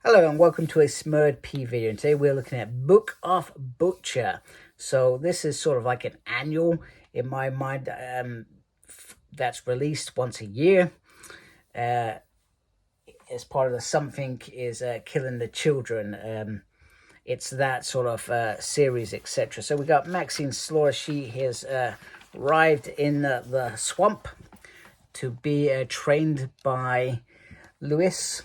Hello and welcome to a Smurd P video, and today we're looking at Book of Butcher. So this is sort of like an annual, in my mind, that's released once a year. As part of the Something is Killing the Children. It's that sort of series, etc. So we got Maxine Slaughter. She has arrived in the swamp to be trained by Lewis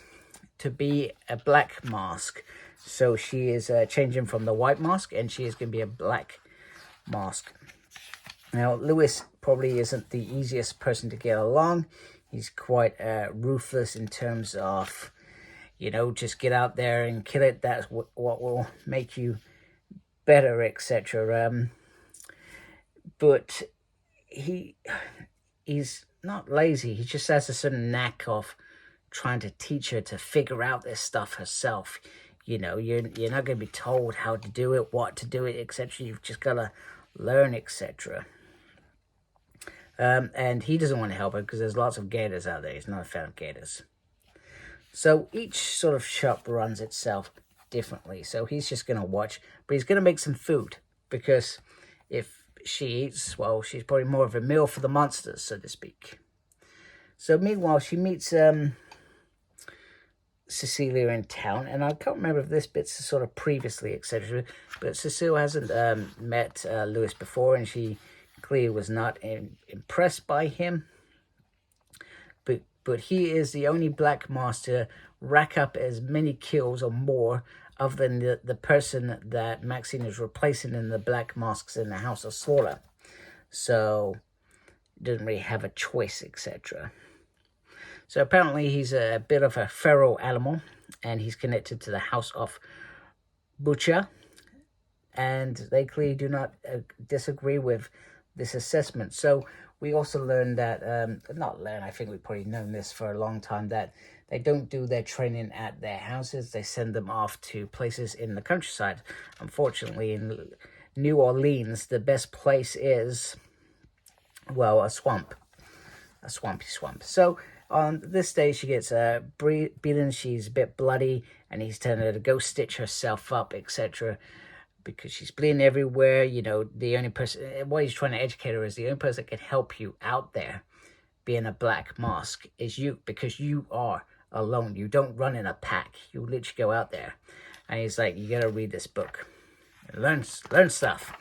to be a black mask. So she is changing from the white mask, and she is going to be a black mask. Now, Lewis probably isn't the easiest person to get along. He's quite ruthless in terms of, just get out there and kill it. That's what will make you better, etc. But he's not lazy. He just has a certain knack of trying to teach her to figure out this stuff herself. You're not going to be told how to do it, what to do it, etc. You've just got to learn, etc. And he doesn't want to help her because there's lots of gators out there. He's not a fan of gators. So each sort of shop runs itself differently. So he's just going to watch, but he's going to make some food, because if she eats, well, she's probably more of a meal for the monsters, so to speak. So meanwhile, she meets Cecilia in town, and I can't remember if this bit's sort of previously, etc. But Cecilia hasn't met Lewis before, and she clearly was not impressed by him. But he is the only black master rack up as many kills or more other than the person that Maxine is replacing in the black masks in the House of Slaughter. So doesn't really have a choice, etc. So apparently he's a bit of a feral animal, and he's connected to the House of Boucher, and they clearly do not disagree with this assessment. So we also learned that, I think we've probably known this for a long time, that they don't do their training at their houses. They send them off to places in the countryside. Unfortunately, in New Orleans, the best place is, well, a swamp. A swampy swamp. So on this day, she gets beaten. She's a bit bloody, and he's telling her to go stitch herself up, etc. Because she's bleeding everywhere. The only person, what he's trying to educate her is the only person that can help you out there being a black mask is you, because you are alone. You don't run in a pack. You literally go out there. And he's like, you got to read this book. Learn stuff.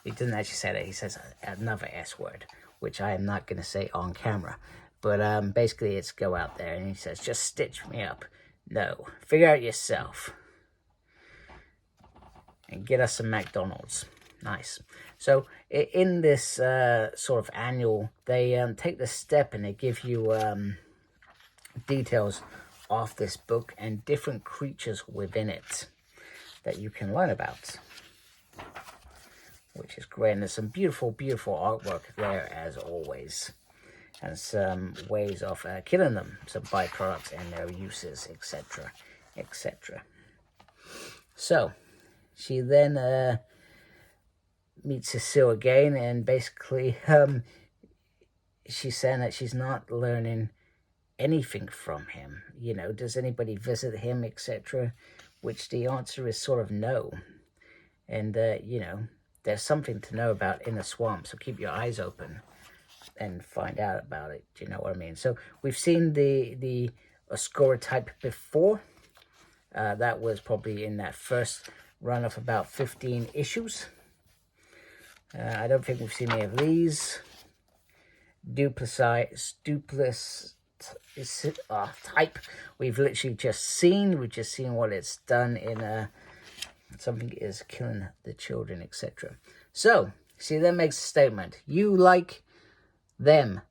He doesn't actually say that. He says another S word, which I am not going to say on camera. But basically it's go out there, and he says, just stitch me up. No, figure out yourself. And get us some McDonald's. Nice. So in this sort of annual, they take the step and they give you details of this book and different creatures within it that you can learn about, which is great. And there's some beautiful, beautiful artwork there, as always, and some ways of killing them, some byproducts and their uses, etc., etc. So she then meets Cecile again, and basically she's saying that she's not learning anything from him. Does anybody visit him, etc.? Which the answer is sort of no. And, there's something to know about in the swamp, so keep your eyes open and find out about it. Do you know what I mean? So we've seen the Oscura type before. That was probably in that first run of about 15 issues. I don't think we've seen any of these. Duplicit type. We've literally just seen. We've just seen what it's done in Something is Killing the Children, etc. So, see, that makes a statement. You like them,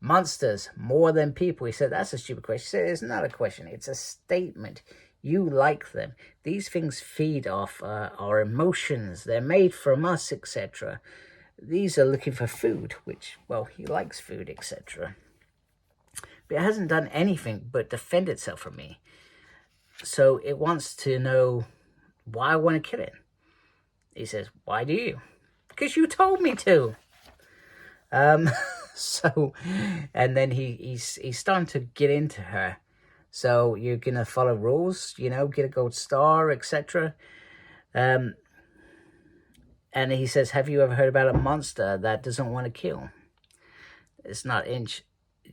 monsters, more than people. He said, that's a stupid question. He said, it's not a question. It's a statement. You like them. These things feed off our emotions. They're made from us, etc. These are looking for food, which, well, he likes food, etc. But it hasn't done anything but defend itself from me. So it wants to know why I want to kill it. He says, why do you? Because you told me to. So, and then he's starting to get into her So you're going to follow rules, you know, get a gold star, etc. And he says, have you ever heard about a monster that doesn't want to kill? It's not it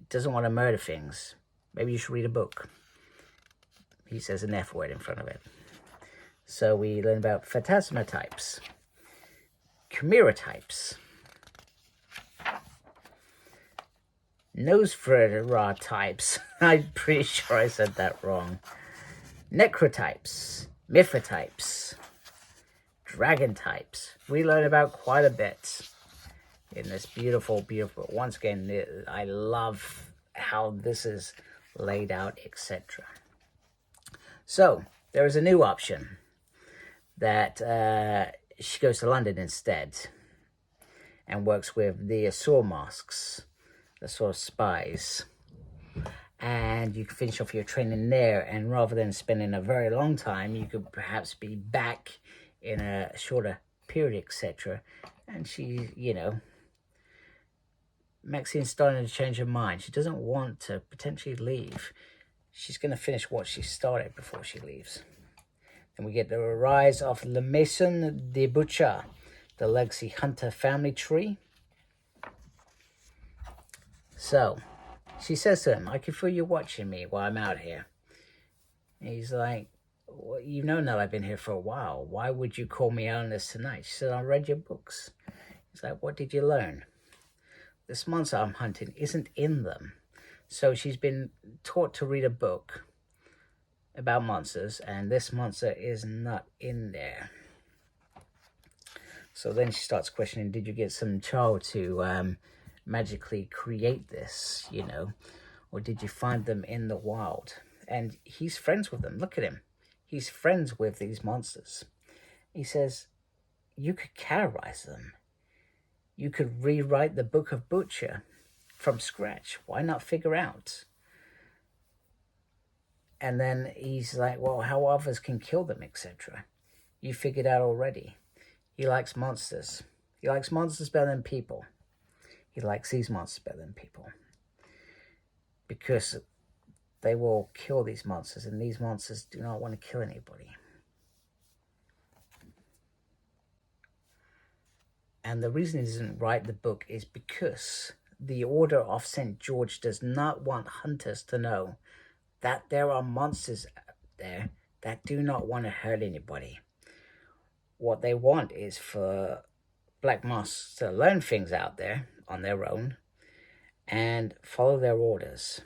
doesn't want to murder things. Maybe you should read a book. He says an F word in front of it. So we learn about phantasma types, chimera types, Nosferatu types. I'm pretty sure I said that wrong. Necrotypes, Mithratypes, dragon types. We learn about quite a bit in this beautiful, beautiful. Once again, I love how this is laid out, etc. So there is a new option that she goes to London instead and works with the Azure masks, the sort of spies, and you can finish off your training there, and rather than spending a very long time, you could perhaps be back in a shorter period, etc. And she, you know, Maxine's starting to change her mind. She doesn't want to potentially leave. She's going to finish what she started before she leaves. Then we get the rise of Le Maison de Boucher, the legacy hunter family tree. So, she says to him, I can feel you watching me while I'm out here. And he's like, well, you know now I've been here for a while. Why would you call me out on this tonight? She said, I read your books. He's like, what did you learn? This monster I'm hunting isn't in them. So she's been taught to read a book about monsters, and this monster is not in there. So then she starts questioning, did you get some child to magically create this, you know, or did you find them in the wild? And he's friends with them. Look at him. He's friends with these monsters. He says, you could categorize them. You could rewrite the Book of Butcher from scratch. Why not figure out? And then he's like, well, how others can kill them, etc. You figured out already. He likes monsters. He likes monsters better than people. He likes these monsters better than people. Because they will kill these monsters, and these monsters do not want to kill anybody. And the reason he doesn't write the book is because the Order of St. George does not want hunters to know that there are monsters out there that do not want to hurt anybody. What they want is for black masks to learn things out there on their own and follow their orders.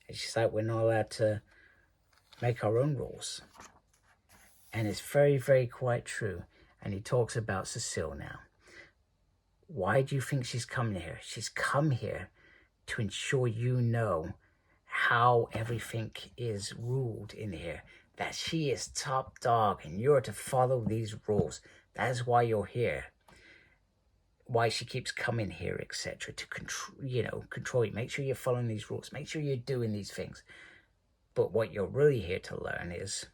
It's just like we're not allowed to make our own rules. And it's very, very quite true. And he talks about Cecile now. Why do you think she's come here? She's come here to ensure you know how everything is ruled in here. That she is top dog and you're to follow these rules. That is why you're here. Why she keeps coming here, etc. To control you. Make sure you're following these rules. Make sure you're doing these things. But what you're really here to learn is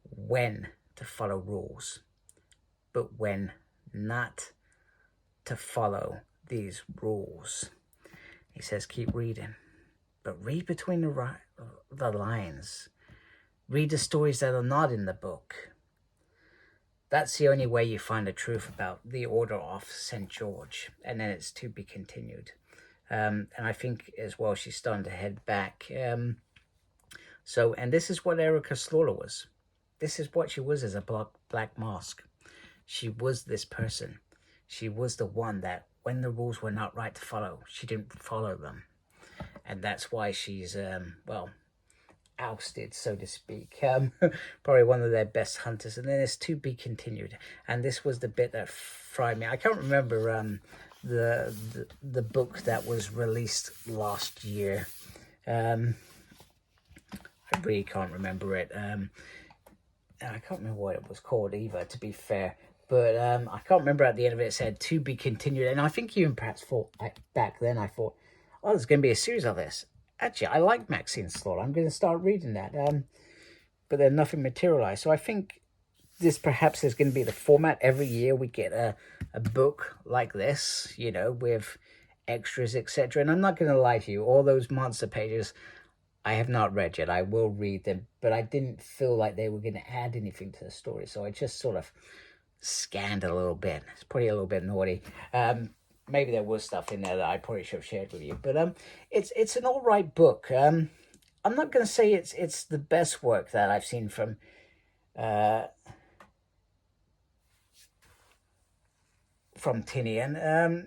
when to follow rules, but when not to follow these rules. He says, keep reading, but read between the lines. Read the stories that are not in the book. That's the only way you find the truth about the Order of St. George. And then it's to be continued. And I think as well, she's starting to head back. And this is what Erica Slaughter was. This is what she was as a black mask. She was this person. She was the one that when the rules were not right to follow, she didn't follow them. And that's why she's, ousted, so to speak. Probably one of their best hunters. And then it's to be continued. And this was the bit that fried me. I can't remember the book that was released last year. I really can't remember it. I can't remember what it was called either, to be fair. But I can't remember at the end of it said to be continued. And I think even perhaps back then I thought, oh, there's going to be a series of this. Actually, I like Maxine Slaughter. I'm going to start reading that. But then nothing materialized. So I think this perhaps is going to be the format. Every year we get a book like this, you know, with extras, etc. And I'm not going to lie to you, all those monster pages I have not read yet. I will read them, but I didn't feel like they were going to add anything to the story, so I just sort of scanned a little bit. It's probably a little bit naughty. Maybe there was stuff in there that I probably should have shared with you, but it's an all right book. I'm not going to say it's the best work that I've seen from Tynion,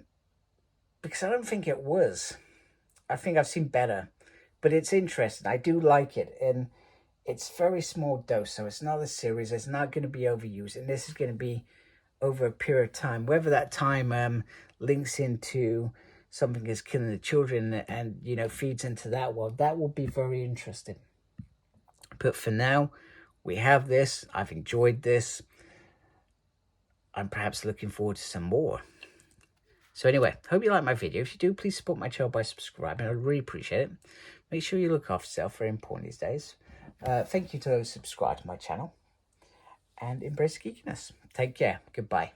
because I don't think it was. I think I've seen better, but it's interesting. I do like it, and it's very small dose, so it's not a series. It's not going to be overused, and this is going to be over a period of time. Whether that time links into something is killing the children and, you know, feeds into that world, that will be very interesting. But for now, we have this. I've enjoyed this. I'm perhaps looking forward to some more. So anyway, hope you like my video. If you do, please support my channel by subscribing. I'd really appreciate it. Make sure you look after yourself. Very important these days. Thank you to those who subscribe to my channel. And embrace geekiness. Take care. Goodbye.